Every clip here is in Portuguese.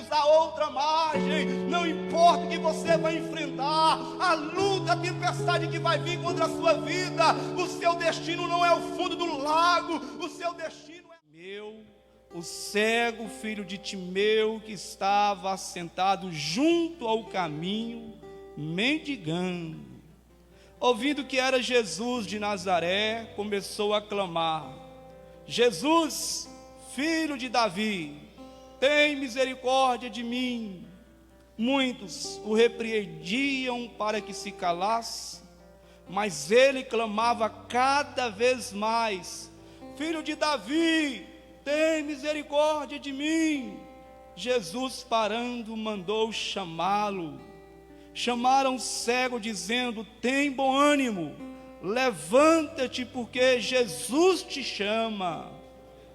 cruzar outra margem. Não importa o que você vai enfrentar, a luta, a tempestade que vai vir contra a sua vida, o seu destino não é o fundo do lago, o seu destino é o cego filho de Timeu, que estava assentado junto ao caminho, mendigando. Ouvindo que era Jesus de Nazaré, começou a clamar: Jesus, filho de Davi, tem misericórdia de mim. Muitos o repreendiam para que se calasse, mas ele clamava cada vez mais: Filho de Davi, tem misericórdia de mim. Jesus, parando, mandou chamá-lo. Chamaram o cego, dizendo: tem bom ânimo, levanta-te, porque Jesus te chama.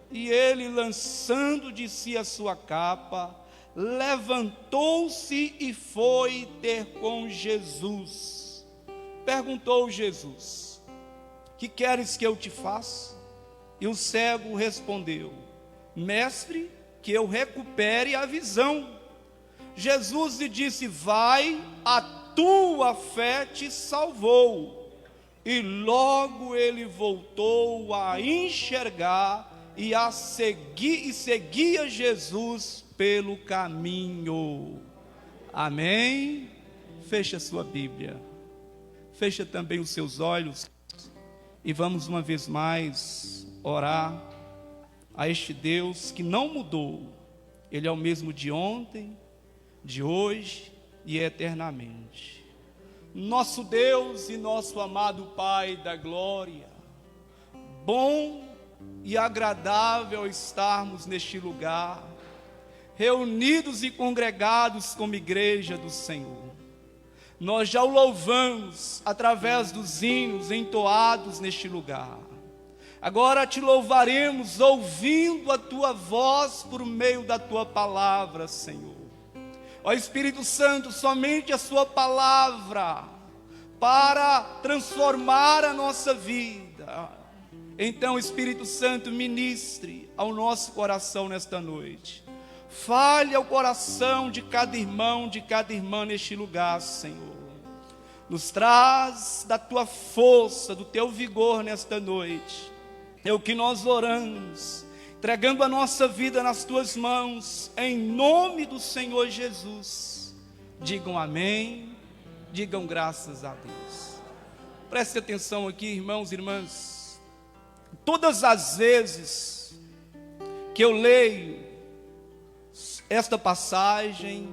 E ele, lançando de si a sua capa, levantou-se e foi ter com Jesus. Perguntou Jesus: que queres que eu te faça? E o cego respondeu: Mestre, que eu recupere a visão. Jesus lhe disse: vai, a tua fé te salvou. E logo ele voltou a enxergar e seguia Jesus pelo caminho. Amém? Fecha sua Bíblia, fecha também os seus olhos, e vamos uma vez mais orar a este Deus que não mudou. Ele é o mesmo de ontem, de hoje e eternamente. Nosso Deus e nosso amado Pai da glória, bom e agradável estarmos neste lugar, reunidos e congregados como igreja do Senhor. Nós já o louvamos através dos hinos entoados neste lugar. Agora te louvaremos ouvindo a tua voz por meio da tua palavra, Senhor. Ó Espírito Santo, somente a sua palavra para transformar a nossa vida. Então, Espírito Santo, ministre ao nosso coração nesta noite. Fale ao coração de cada irmão, de cada irmã neste lugar, Senhor. Nos traz da tua força, do teu vigor nesta noite. É o que nós oramos, entregando a nossa vida nas tuas mãos, em nome do Senhor Jesus. Digam amém, digam graças a Deus. Preste atenção aqui, irmãos e irmãs. Todas as vezes que eu leio esta passagem,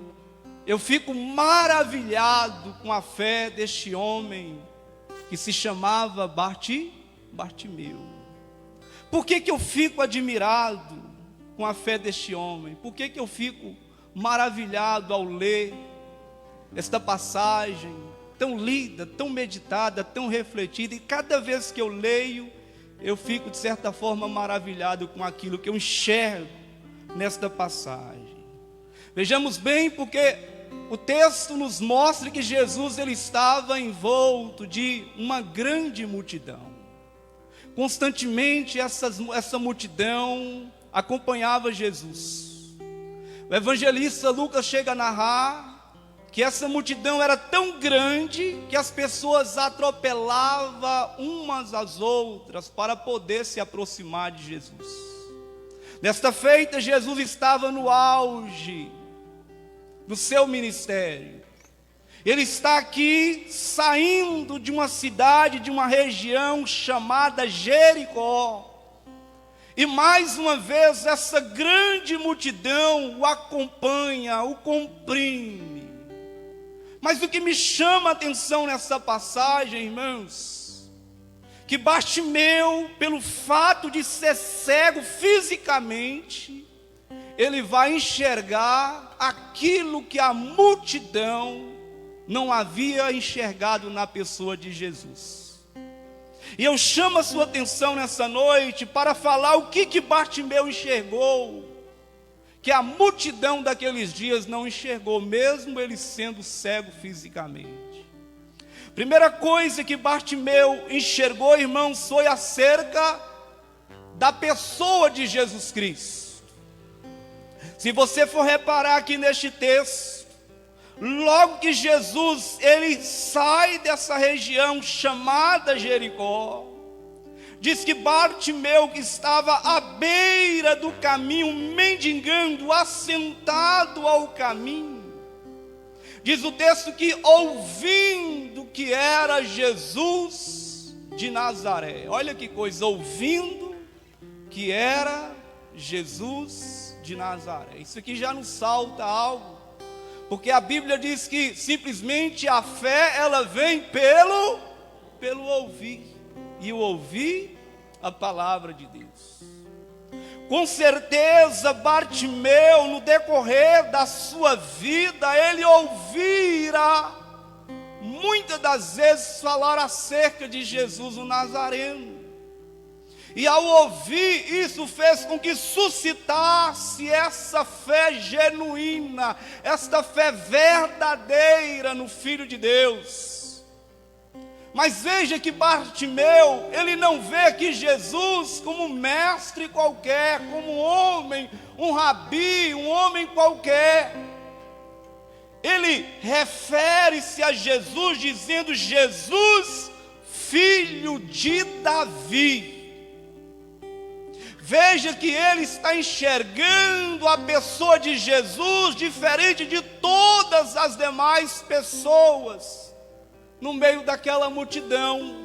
eu fico maravilhado com a fé deste homem que se chamava Bartimeu. Por que eu fico admirado com a fé deste homem? Por que eu fico maravilhado ao ler esta passagem tão lida, tão meditada, tão refletida? E cada vez que eu leio, eu fico de certa forma maravilhado com aquilo que eu enxergo nesta passagem. Vejamos bem, porque o texto nos mostra que Jesus ele estava envolto de uma grande multidão. Constantemente essa multidão acompanhava Jesus. O evangelista Lucas chega a narrar que essa multidão era tão grande que as pessoas atropelavam umas às outras para poder se aproximar de Jesus. Nesta feita, Jesus estava no auge do seu ministério. Ele está aqui saindo de uma cidade, de uma região chamada Jericó. E mais uma vez essa grande multidão o acompanha, o comprime. Mas o que me chama a atenção nessa passagem, irmãos, que Bartimeu, pelo fato de ser cego fisicamente, ele vai enxergar aquilo que a multidão não havia enxergado na pessoa de Jesus. E eu chamo a sua atenção nessa noite para falar o que Bartimeu enxergou, que a multidão daqueles dias não enxergou, mesmo ele sendo cego fisicamente. Primeira coisa que Bartimeu enxergou, irmãos, foi acerca da pessoa de Jesus Cristo. Se você for reparar aqui neste texto, logo que Jesus ele sai dessa região chamada Jericó, diz que Bartimeu, que estava à beira do caminho, mendigando, assentado ao caminho, diz o texto que ouvindo que era Jesus de Nazaré, olha que coisa, ouvindo que era Jesus de Nazaré, isso aqui já nos salta algo, porque a Bíblia diz que simplesmente a fé ela vem pelo ouvir, e o ouvir a palavra de Deus. Com certeza Bartimeu, no decorrer da sua vida, ele ouvira muitas das vezes falar acerca de Jesus o Nazareno, e ao ouvir isso fez com que suscitasse essa fé genuína, esta fé verdadeira no Filho de Deus. Mas veja que Bartimeu, ele não vê aqui Jesus como um mestre qualquer, como um homem, um rabi, um homem qualquer. Ele refere-se a Jesus dizendo: Jesus, filho de Davi. Veja que ele está enxergando a pessoa de Jesus diferente de todas as demais pessoas no meio daquela multidão.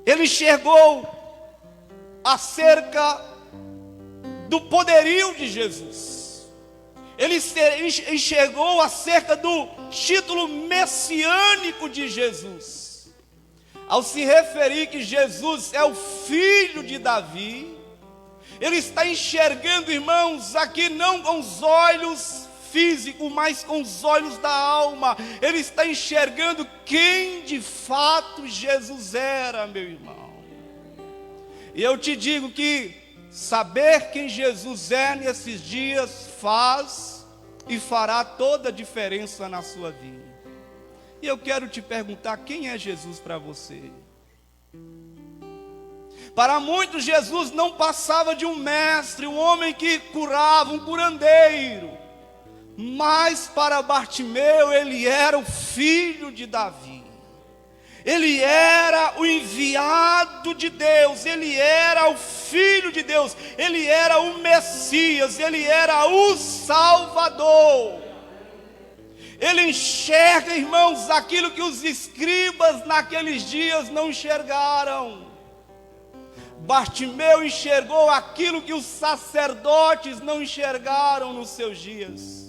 Ele enxergou acerca do poderio de Jesus. Ele enxergou acerca do título messiânico de Jesus. Ao se referir que Jesus é o filho de Davi, ele está enxergando, irmãos, aqui não com os olhos físicos, mas com os olhos da alma. Ele está enxergando quem de fato Jesus era, meu irmão. E eu te digo que saber quem Jesus é nesses dias faz e fará toda a diferença na sua vida. E eu quero te perguntar, quem é Jesus para você? Para muitos, Jesus não passava de um mestre, um homem que curava, um curandeiro. Mas para Bartimeu, ele era o filho de Davi. Ele era o enviado de Deus, ele era o filho de Deus, ele era o Messias, ele era o Salvador. Ele enxerga, irmãos, aquilo que os escribas naqueles dias não enxergaram. Bartimeu enxergou aquilo que os sacerdotes não enxergaram nos seus dias.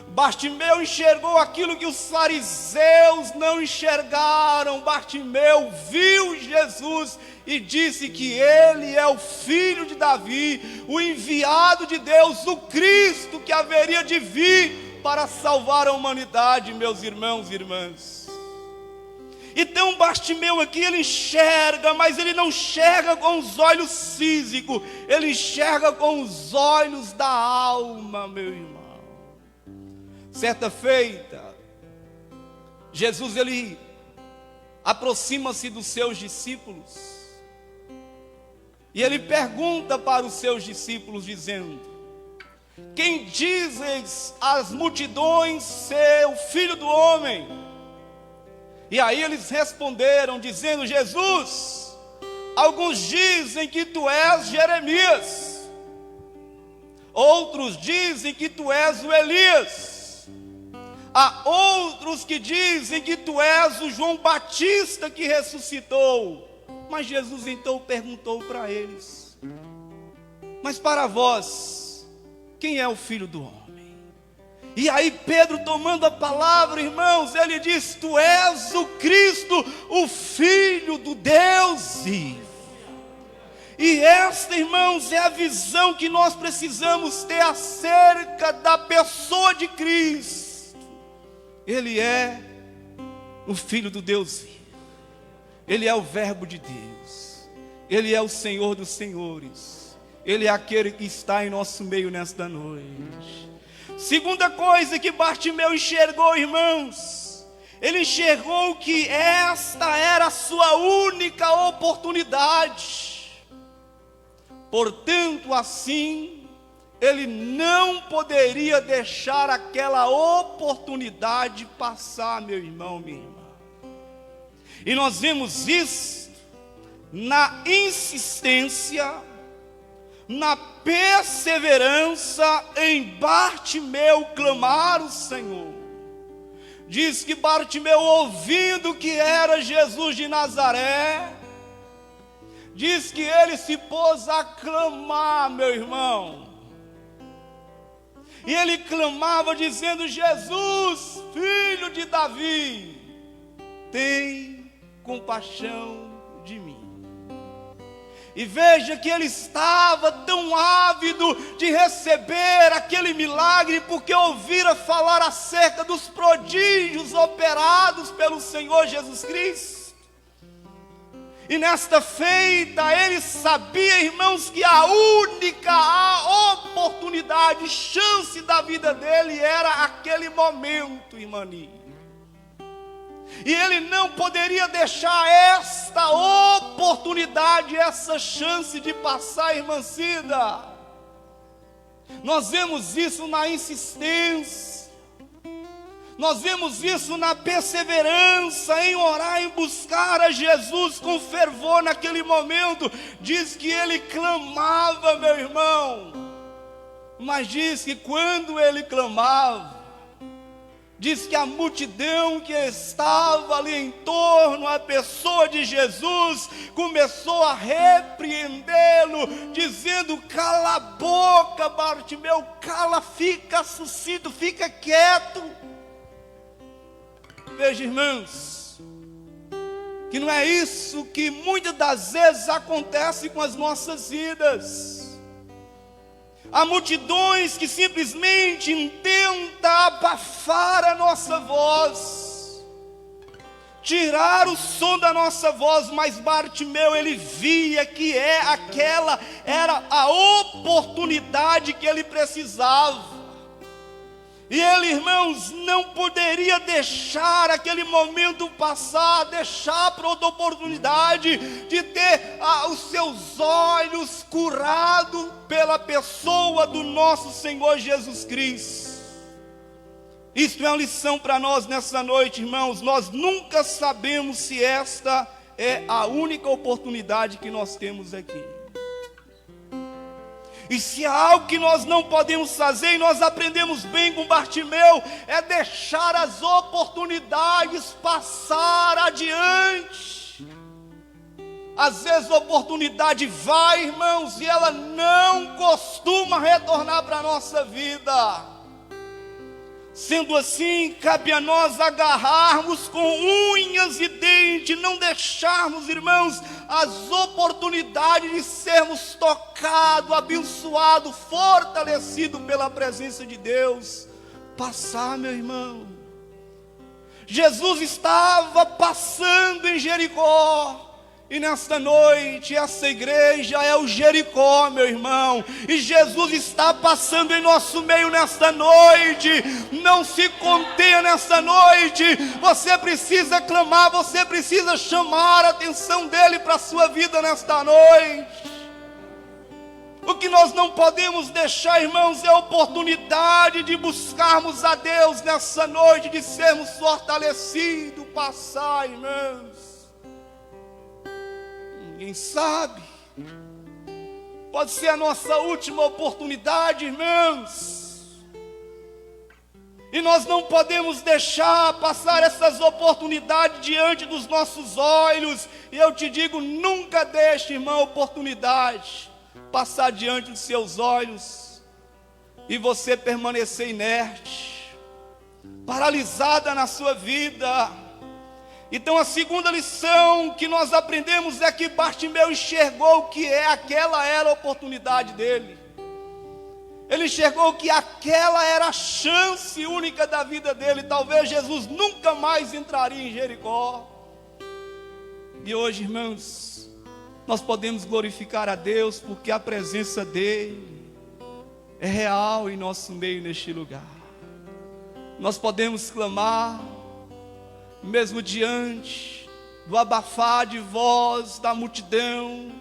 Bartimeu enxergou aquilo que os fariseus não enxergaram. Bartimeu viu Jesus e disse que ele é o filho de Davi, o enviado de Deus, o Cristo que haveria de vir para salvar a humanidade, meus irmãos e irmãs. Então Bartimeu aqui, ele enxerga, mas ele não enxerga com os olhos físicos, ele enxerga com os olhos da alma, meu irmão. Certa feita, Jesus ele aproxima-se dos seus discípulos e ele pergunta para os seus discípulos dizendo: quem dizes as multidões ser o Filho do Homem? E aí eles responderam dizendo: Jesus, alguns dizem que tu és Jeremias, outros dizem que tu és o Elias, há outros que dizem que tu és o João Batista que ressuscitou. Mas Jesus então perguntou para eles: mas para vós, quem é o Filho do Homem? E aí Pedro, tomando a palavra, irmãos, ele diz: tu és o Cristo, o Filho do Deus vivo. E esta, irmãos, é a visão que nós precisamos ter acerca da pessoa de Cristo. Ele é o Filho do Deus vivo. Ele é o Verbo de Deus. Ele é o Senhor dos senhores. Ele é aquele que está em nosso meio nesta noite. Segunda coisa que Bartimeu enxergou, irmãos, ele enxergou que esta era a sua única oportunidade. Portanto, assim, ele não poderia deixar aquela oportunidade passar, meu irmão, minha irmã. E nós vemos isso na insistência, na perseverança em Bartimeu clamar o Senhor. Diz que Bartimeu, ouvindo que era Jesus de Nazaré, diz que ele se pôs a clamar, meu irmão. E ele clamava dizendo: Jesus, filho de Davi, tem compaixão de mim. E veja que ele estava tão ávido de receber aquele milagre, porque ouvira falar acerca dos prodígios operados pelo Senhor Jesus Cristo. E nesta feita ele sabia, irmãos, que a única oportunidade, chance da vida dele era aquele momento, irmãinha. E ele não poderia deixar esta oportunidade, essa chance de passar, irmã Cida. Nós vemos isso na insistência, nós vemos isso na perseverança em orar, em buscar a Jesus com fervor naquele momento. Diz que ele clamava, meu irmão, mas diz que quando ele clamava, diz que a multidão que estava ali em torno à pessoa de Jesus começou a repreendê-lo, dizendo: cala a boca, Bartimeu, cala, fica sucinto, fica quieto. Veja, irmãos, que não é isso que muitas das vezes acontece com as nossas vidas. Há multidões que simplesmente tentam abafar a nossa voz, tirar o som da nossa voz, mas Bartimeu, ele via que aquela era a oportunidade que ele precisava. E ele, irmãos, não poderia deixar aquele momento passar, deixar para outra oportunidade de ter os seus olhos curados pela pessoa do nosso Senhor Jesus Cristo. Isto é uma lição para nós nessa noite, irmãos. Nós nunca sabemos se esta é a única oportunidade que nós temos aqui. E se há algo que nós não podemos fazer, e nós aprendemos bem com Bartimeu, é deixar as oportunidades passar adiante. Às vezes a oportunidade vai, irmãos, e ela não costuma retornar para a nossa vida. Sendo assim, cabe a nós agarrarmos com unhas e dentes, não deixarmos, irmãos, as oportunidades de sermos tocados, abençoados, fortalecidos pela presença de Deus passar, meu irmão. Jesus estava passando em Jericó. E nesta noite, essa igreja é o Jericó, meu irmão. E Jesus está passando em nosso meio nesta noite. Não se contenha nesta noite. Você precisa clamar, você precisa chamar a atenção dEle para a sua vida nesta noite. O que nós não podemos deixar, irmãos, é a oportunidade de buscarmos a Deus nessa noite, de sermos fortalecidos, passar, irmãos. Ninguém sabe, pode ser a nossa última oportunidade, irmãos, e nós não podemos deixar passar essas oportunidades diante dos nossos olhos. E eu te digo, nunca deixe, irmão, a oportunidade passar diante dos seus olhos e você permanecer inerte, paralisada na sua vida. Então a segunda lição que nós aprendemos é que Bartimeu enxergou que aquela era a oportunidade dele. Ele enxergou que aquela era a chance única da vida dele. Talvez Jesus nunca mais entraria em Jericó. E hoje, irmãos, nós podemos glorificar a Deus porque a presença dele é real em nosso meio neste lugar. Nós podemos clamar, mesmo diante do abafar de voz da multidão,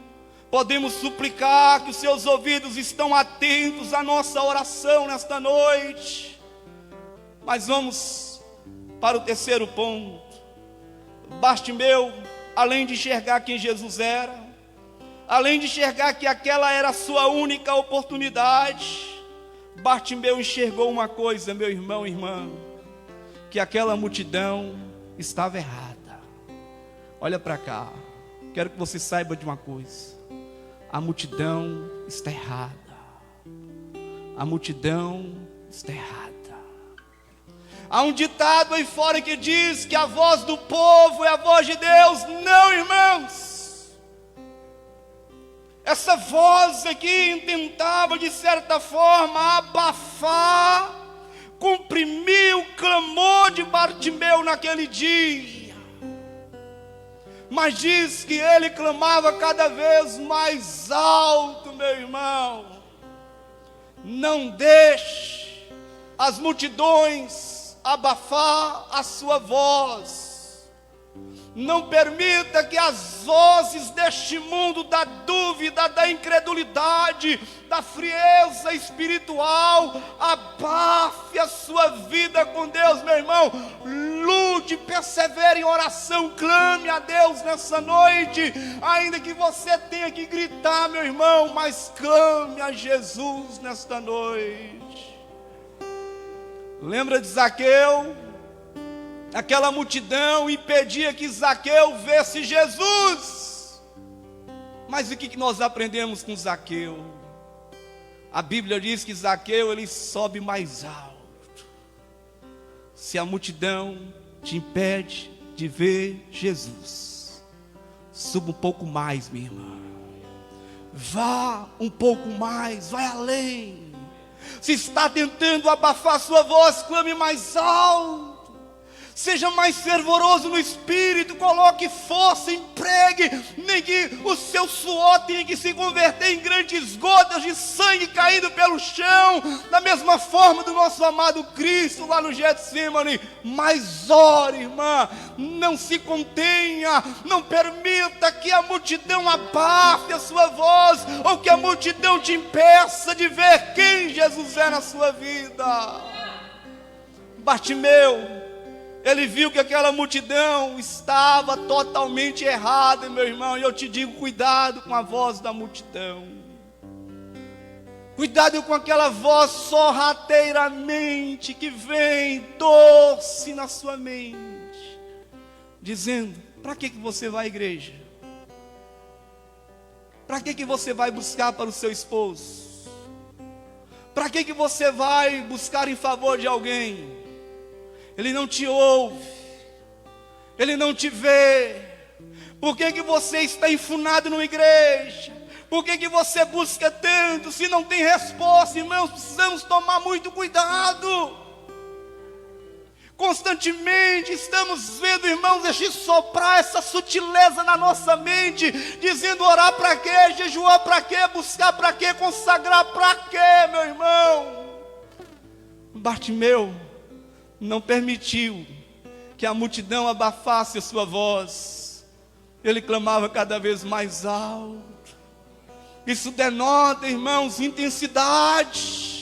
Podemos suplicar que os seus ouvidos estão atentos à nossa oração nesta noite. Mas vamos para o terceiro ponto. Bartimeu, além de enxergar quem Jesus era, além de enxergar que aquela era a sua única oportunidade, Bartimeu enxergou uma coisa, meu irmão e irmã, que aquela multidão estava errada. Olha para cá, quero que você saiba de uma coisa: a multidão está errada. A multidão está errada. Há um ditado aí fora que diz que a voz do povo é a voz de Deus. Não, irmãos. Essa voz aqui tentava, de certa forma, abafar, comprimir o clamor de Bartimeu naquele dia. Mas diz que ele clamava cada vez mais alto, meu irmão. Não deixe as multidões abafar a sua voz. Não permita que as vozes deste mundo da dúvida, da incredulidade, da frieza espiritual abafe a sua vida com Deus, meu irmão. Lute, persevere em oração, clame a Deus nessa noite, ainda que você tenha que gritar, meu irmão, mas clame a Jesus nesta noite. Lembra de Zaqueu? Aquela multidão impedia que Zaqueu visse Jesus. Mas o que nós aprendemos com Zaqueu? A Bíblia diz que Zaqueu, ele sobe mais alto. Se a multidão te impede de ver Jesus, suba um pouco mais, minha irmã. Vá um pouco mais, vai além. Se está tentando abafar sua voz, clame mais alto. Seja mais fervoroso no Espírito, coloque força, empregue, nem que o seu suor tenha que se converter em grandes gotas de sangue caindo pelo chão, da mesma forma do nosso amado Cristo lá no Getsemane. Mas ore, irmã, não se contenha, não permita que a multidão abafe a sua voz, ou que a multidão te impeça de ver quem Jesus é na sua vida. Bartimeu, ele viu que aquela multidão estava totalmente errada, meu irmão. E eu te digo, cuidado com a voz da multidão. Cuidado com aquela voz sorrateiramente que vem doce na sua mente, dizendo: para que você vai à igreja? Para que você vai buscar para o seu esposo? Para que você vai buscar em favor de alguém? Ele não te ouve, ele não te vê. Por que você está enfunado numa igreja? Por que você busca tanto se não tem resposta? Irmãos, precisamos tomar muito cuidado. Constantemente estamos vendo, irmãos, deixe soprar essa sutileza na nossa mente, dizendo: orar para quê? Jejuar para quê? Buscar para quê? Consagrar para quê, meu irmão? Bartimeu não permitiu que a multidão abafasse a sua voz. Ele clamava cada vez mais alto. Isso denota, irmãos, intensidade.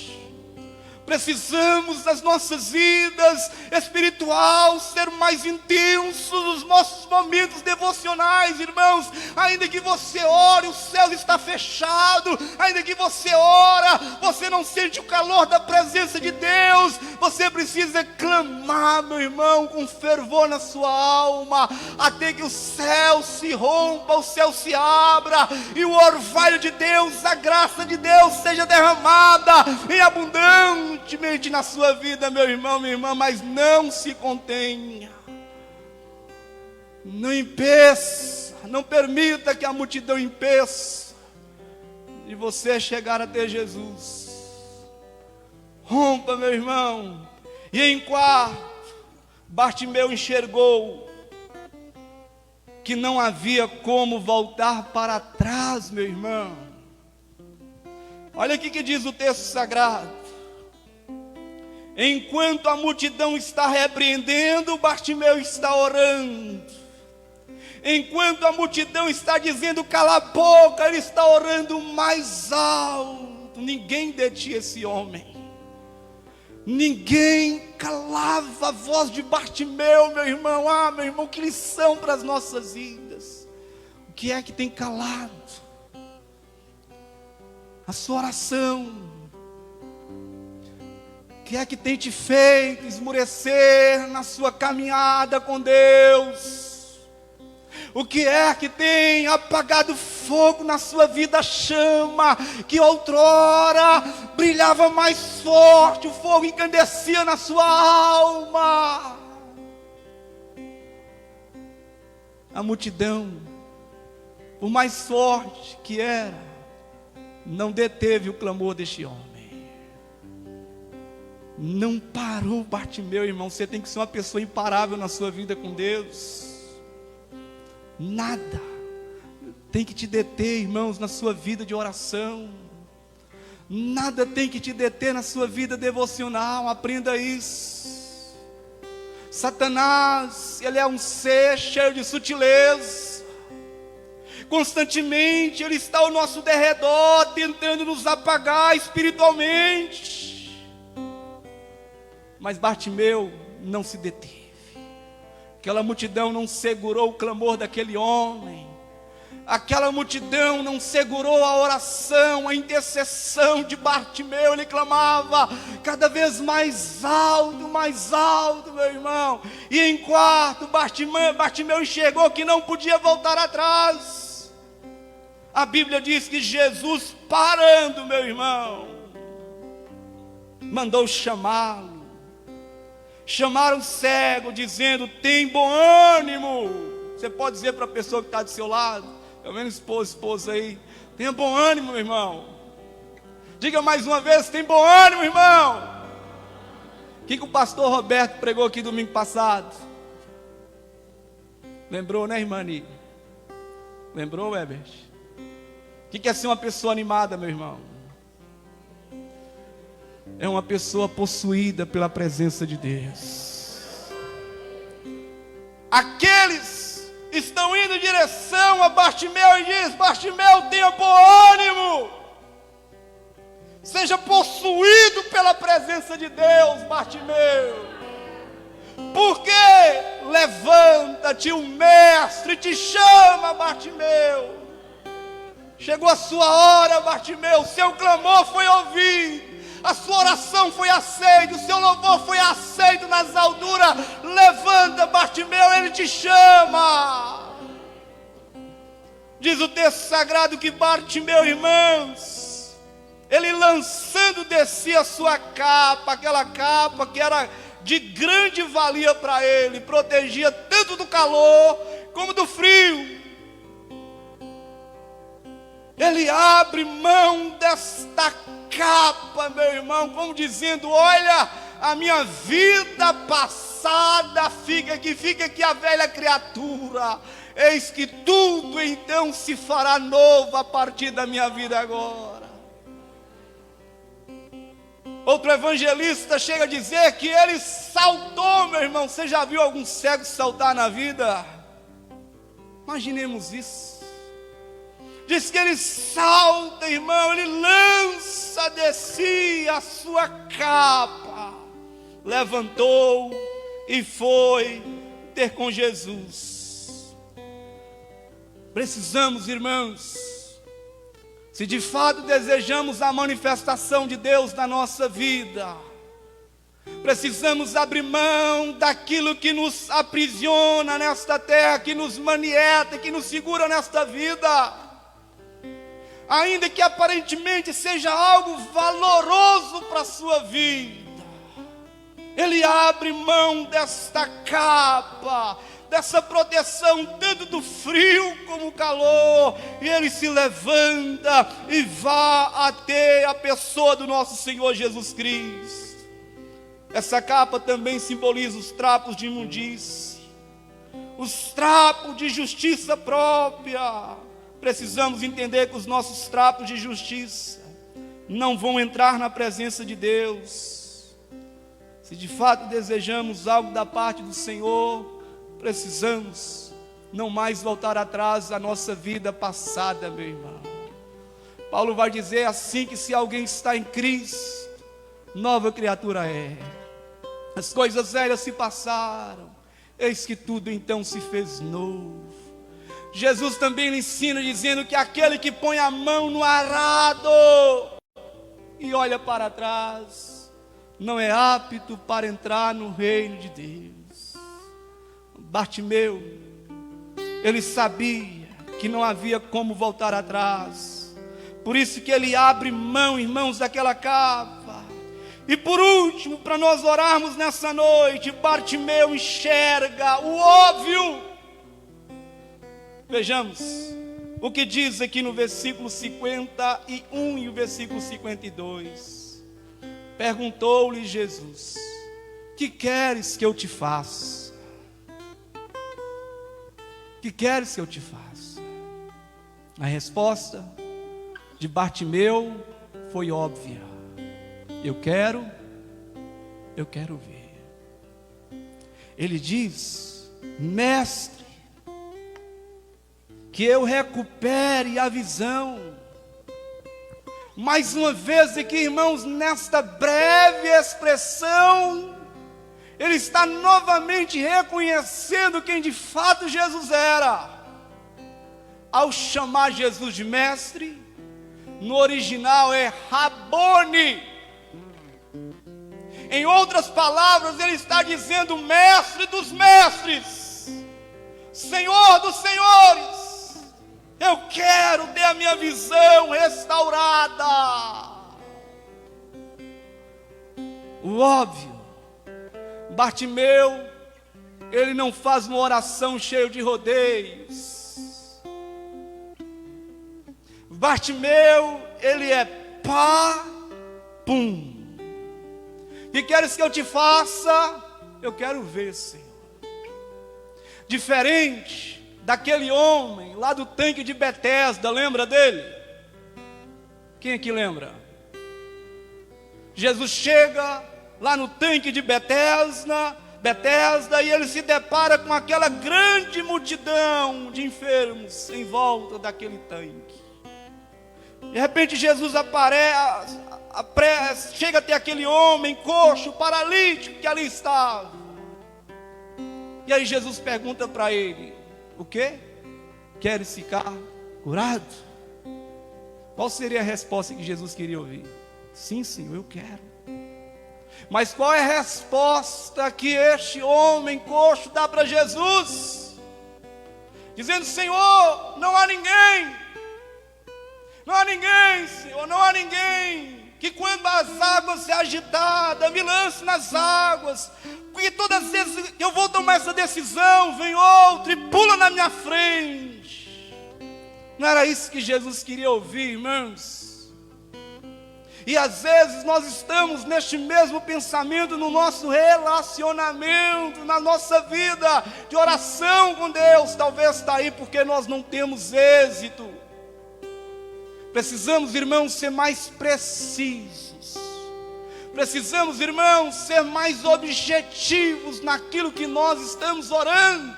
Precisamos das nossas vidas espirituais ser mais intensos, os nossos momentos devocionais, irmãos. Ainda que você ore, o céu está fechado. Ainda que você ora, você não sente o calor da presença de Deus. Você precisa clamar, meu irmão, com fervor na sua alma, até que o céu se rompa, o céu se abra, e o orvalho de Deus, a graça de Deus seja derramada em abundância na sua vida, meu irmão, minha irmã. Mas não se contenha, não impeça, não permita que a multidão impeça de você chegar até Jesus. Rompa, meu irmão. E em quarto, Bartimeu enxergou que não havia como voltar para trás, meu irmão. Olha aqui que diz o texto sagrado: enquanto a multidão está repreendendo, Bartimeu está orando. enquanto a multidão está dizendo cala a boca, ele está orando mais alto. Ninguém detinha esse homem. Ninguém calava a voz de Bartimeu, meu irmão. Ah, meu irmão, que lição para as nossas vidas. O que é que tem calado a sua oração? O que é que tem te feito esmurecer na sua caminhada com Deus? O que é que tem apagado fogo na sua vida, chama, que outrora brilhava mais forte, o fogo encandecia na sua alma? A multidão, por mais forte que era, não deteve o clamor deste homem. Não parou Bartimeu, irmão. Você tem que ser uma pessoa imparável na sua vida com Deus. Nada tem que te deter, irmãos, na sua vida de oração. Nada tem que te deter na sua vida devocional. Aprenda isso. Satanás, ele é um ser cheio de sutileza. Constantemente ele está ao nosso derredor, tentando nos apagar espiritualmente. Mas Bartimeu não se deteve. Aquela multidão não segurou o clamor daquele homem. Aquela multidão não segurou a oração, a intercessão de Bartimeu. Ele clamava cada vez mais alto, meu irmão. E em quarto, Bartimeu enxergou que não podia voltar atrás. A Bíblia diz que Jesus, parando, meu irmão, mandou chamá-lo. Chamaram o cego, dizendo: tem bom ânimo. Você pode dizer para a pessoa que está do seu lado, pelo menos esposa aí: tenha bom ânimo, meu irmão. Diga mais uma vez: tem bom ânimo, irmão. O que o pastor Roberto pregou aqui domingo passado? Lembrou, né, irmã Nini? Lembrou, Herbert? O que é ser uma pessoa animada, meu irmão? É uma pessoa possuída pela presença de Deus. Aqueles estão indo em direção a Bartimeu e diz: Bartimeu, tenha bom ânimo. Seja possuído pela presença de Deus, Bartimeu. Porque levanta-te, o mestre te chama, Bartimeu. Chegou a sua hora, Bartimeu. Seu clamor foi ouvido. A sua oração foi aceita, o seu louvor foi aceito nas alturas. Levanta, Bartimeu, ele te chama. Diz o texto sagrado que Bartimeu, irmãos, ele lançando de si a sua capa, aquela capa que era de grande valia para ele, protegia tanto do calor como do frio. Ele abre mão desta capa, meu irmão, como dizendo: olha, a minha vida passada fica aqui a velha criatura. Eis que tudo então se fará novo a partir da minha vida agora. Outro evangelista chega a dizer que ele saltou, meu irmão. Você já viu algum cego saltar na vida? Imaginemos isso. Diz que ele salta, irmão, ele lança de si a sua capa, levantou e foi ter com Jesus. Precisamos, irmãos, se de fato desejamos a manifestação de Deus na nossa vida, precisamos abrir mão daquilo que nos aprisiona nesta terra, que nos manieta, que nos segura nesta vida. Ainda que aparentemente seja algo valoroso para a sua vida, ele abre mão desta capa, dessa proteção, tanto do frio como do calor, e ele se levanta e vai até a pessoa do nosso Senhor Jesus Cristo. Essa capa também simboliza os trapos de imundície, os trapos de justiça própria. Precisamos entender que os nossos trapos de justiça não vão entrar na presença de Deus. Se de fato desejamos algo da parte do Senhor, precisamos não mais voltar atrás à nossa vida passada, meu irmão. Paulo vai dizer assim que se alguém está em Cristo, nova criatura é. As coisas velhas se passaram, eis que tudo então se fez novo. Jesus também lhe ensina dizendo que aquele que põe a mão no arado e olha para trás, não é apto para entrar no reino de Deus. Bartimeu, ele sabia que não havia como voltar atrás, por isso que ele abre mão, irmãos, daquela capa. E por último, para nós orarmos nessa noite, Bartimeu enxerga o óbvio. Vejamos o que diz aqui no versículo 51 e o versículo 52. Perguntou-lhe Jesus: que queres que eu te faça? Que queres que eu te faça? A resposta de Bartimeu foi óbvia: eu quero ver. Ele diz: mestre, que eu recupere a visão. Mais uma vez aqui, irmãos, nesta breve expressão, ele está novamente reconhecendo quem de fato Jesus era. Ao chamar Jesus de mestre, no original é Rabone. Em outras palavras, ele está dizendo mestre dos mestres, Senhor dos senhores. Eu quero ter a minha visão restaurada. O óbvio, Bartimeu, ele não faz uma oração cheia de rodeios. Bartimeu, ele é pá, pum. Que queres que eu te faça? Eu quero ver, Senhor. Diferente daquele homem lá do tanque de Betesda, lembra dele? Quem aqui lembra? Jesus chega lá no tanque de Betesda, e ele se depara com aquela grande multidão de enfermos em volta daquele tanque. De repente Jesus chega até aquele homem coxo, paralítico que ali estava. E aí Jesus pergunta para ele: o quê? Queres ficar curado? Qual seria a resposta que Jesus queria ouvir? Sim, Senhor, eu quero. Mas qual é a resposta que este homem coxo dá para Jesus? Dizendo: Senhor, não há ninguém, Senhor, não há ninguém que quando as águas se agitadas, me lance nas águas, porque todas as vezes que eu vou tomar essa decisão, vem outro e pula na minha frente. Não era isso que Jesus queria ouvir, irmãos? E às vezes nós estamos neste mesmo pensamento no nosso relacionamento, na nossa vida de oração com Deus. Talvez está aí porque nós não temos êxito. Precisamos, irmãos, ser mais precisos. Precisamos, irmãos, ser mais objetivos naquilo que nós estamos orando.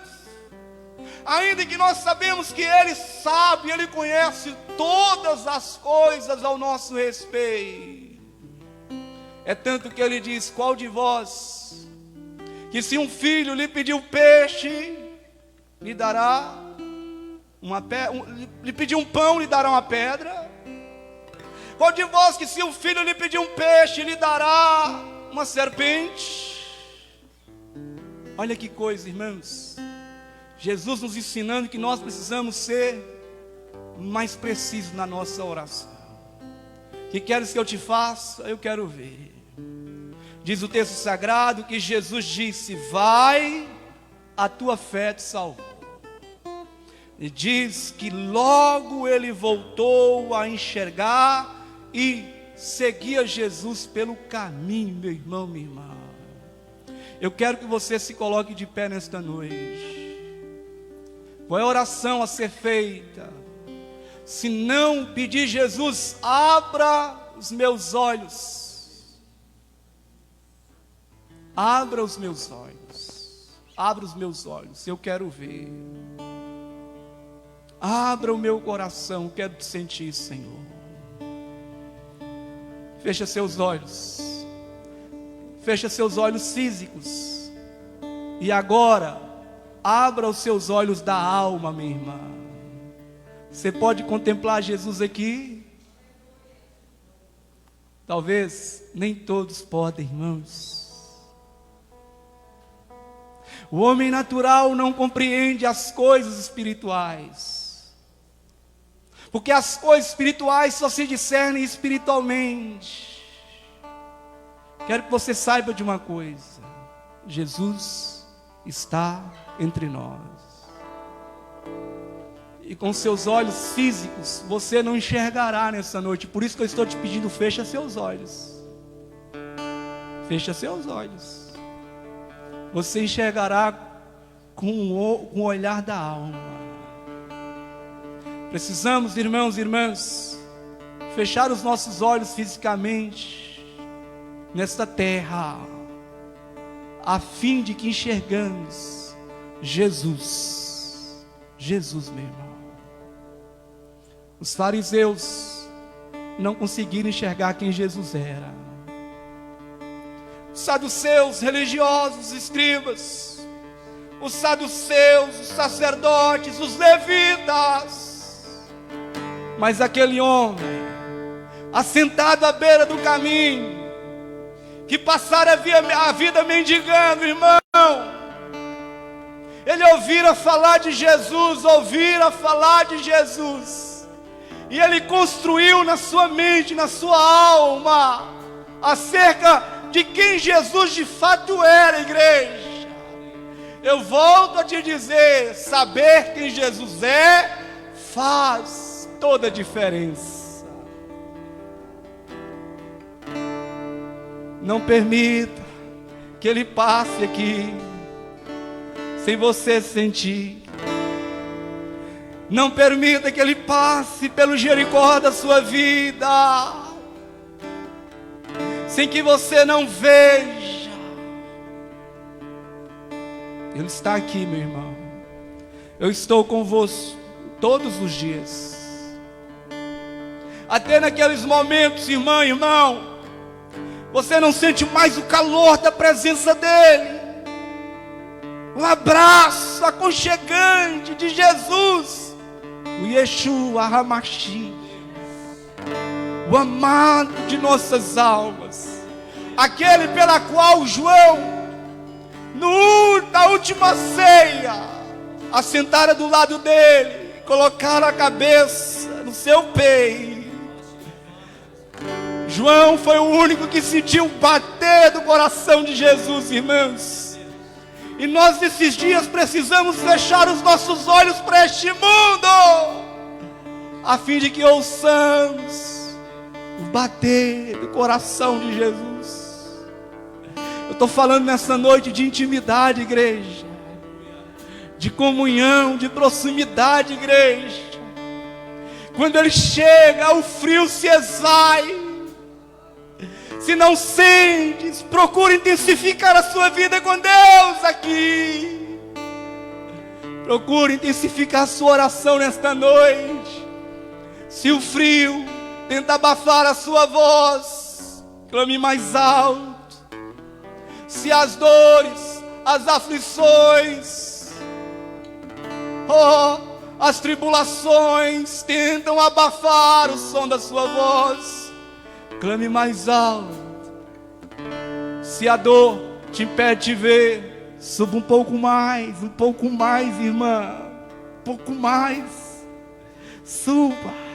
Ainda que nós sabemos que Ele sabe, Ele conhece todas as coisas ao nosso respeito. É tanto que Ele diz: qual de vós, que se um filho lhe pedir um peixe, lhe dará lhe pedir um pão, lhe dará uma pedra? Qual de vós que se um filho lhe pedir um peixe, lhe dará uma serpente? Olha que coisa, irmãos. Jesus nos ensinando que nós precisamos ser mais precisos na nossa oração. Que queres que eu te faça? Eu quero ver. Diz o texto sagrado que Jesus disse: vai, a tua fé te salvou. E diz que logo ele voltou a enxergar e seguia Jesus pelo caminho, meu irmão, minha irmã. Eu quero que você se coloque de pé nesta noite. Qual é a oração a ser feita? Se não pedir: Jesus, abra os meus olhos. Abra os meus olhos. Abra os meus olhos, eu quero ver. Abra o meu coração, quero te sentir, Senhor. Fecha seus olhos. Fecha seus olhos físicos. E agora, abra os seus olhos da alma, minha irmã. Você pode contemplar Jesus aqui? Talvez nem todos podem, irmãos. O homem natural não compreende as coisas espirituais, porque as coisas espirituais só se discernem espiritualmente. Quero que você saiba de uma coisa: Jesus está entre nós. E com seus olhos físicos você não enxergará nessa noite. Por isso que eu estou te pedindo, fecha seus olhos. Fecha seus olhos. Você enxergará com o olhar da alma. Precisamos, irmãos e irmãs, fechar os nossos olhos fisicamente nesta terra, a fim de que enxergamos Jesus. Jesus, meu irmão. Os fariseus não conseguiram enxergar quem Jesus era. Os saduceus, religiosos, escribas, os saduceus, os sacerdotes, os levitas. Mas aquele homem, assentado à beira do caminho, que passara a vida mendigando, irmão, ele ouvira falar de Jesus, e ele construiu na sua mente, na sua alma, acerca de quem Jesus de fato era, igreja. Eu volto a te dizer, saber quem Jesus é, faz toda a diferença. Não permita que ele passe aqui sem você sentir. Não permita que ele passe pelo Jericó da sua vida sem que você não veja. Ele está aqui, meu irmão. Eu estou convosco todos os dias. Até naqueles momentos, irmã, irmão, você não sente mais o calor da presença dele, o abraço aconchegante de Jesus, o Yeshua HaMashiach, o amado de nossas almas, aquele pela qual João, na última ceia, assentara do lado dele, colocaram a cabeça no seu peito. João foi o único que sentiu bater do coração de Jesus, irmãos. E nós nesses dias precisamos fechar os nossos olhos para este mundo, a fim de que ouçamos o bater do coração de Jesus. Eu estou falando nessa noite de intimidade, igreja, de comunhão, de proximidade, igreja. Quando ele chega, o frio se esvai. Se não sentes, procure intensificar a sua vida com Deus aqui. Procure intensificar a sua oração nesta noite. Se o frio tenta abafar a sua voz, clame mais alto. Se as dores, as aflições, as tribulações tentam abafar o som da sua voz, clame mais alto. Se a dor te impede de ver, suba um pouco mais, irmã, um pouco mais. Suba.